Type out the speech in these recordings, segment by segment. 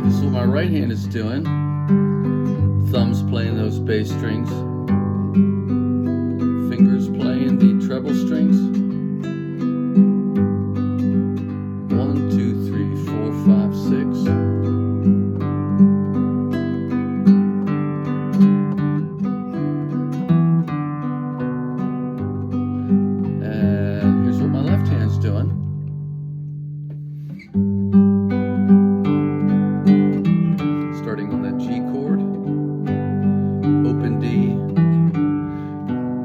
This is what my right hand is doing. Thumbs playing those bass strings. Fingers playing the treble strings. 1, 2, 3, 4, 5, 6. And here's what my left hand's doing. Starting on that G chord, open D,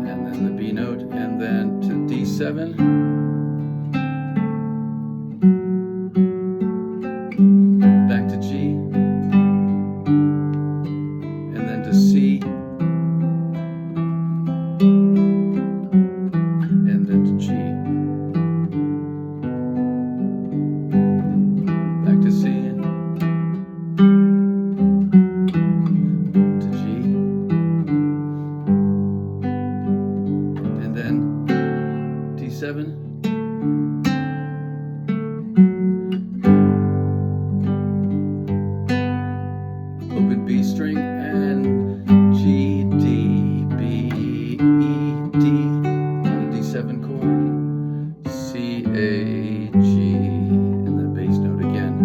and then the B note, and then to D7, back to G, and then to C, and then to G, back to C, D7, open B string, and G, D, B, E, D on the D7 chord, C, A, G, and the bass note again.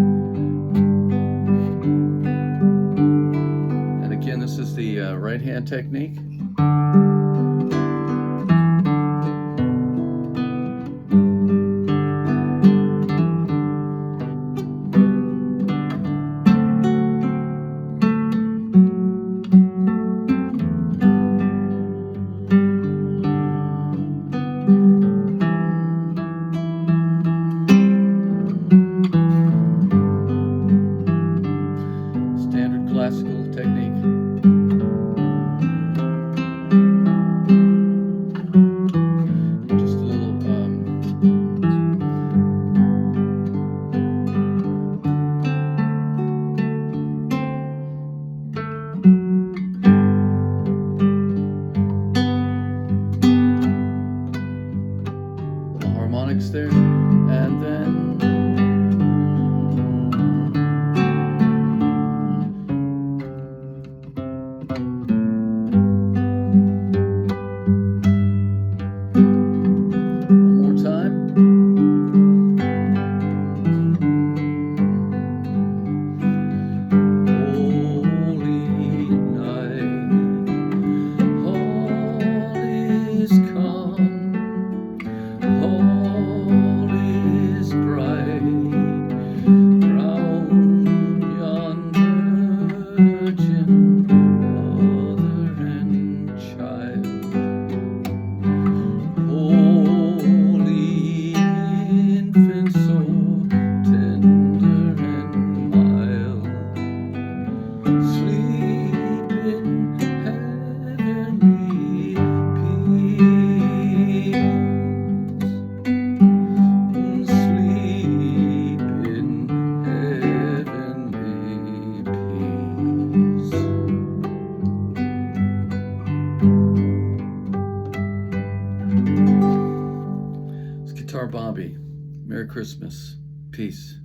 And again, this is the right hand technique. Classical technique. Just a little harmonics there, and then Guitar Bobby. Merry Christmas. Peace.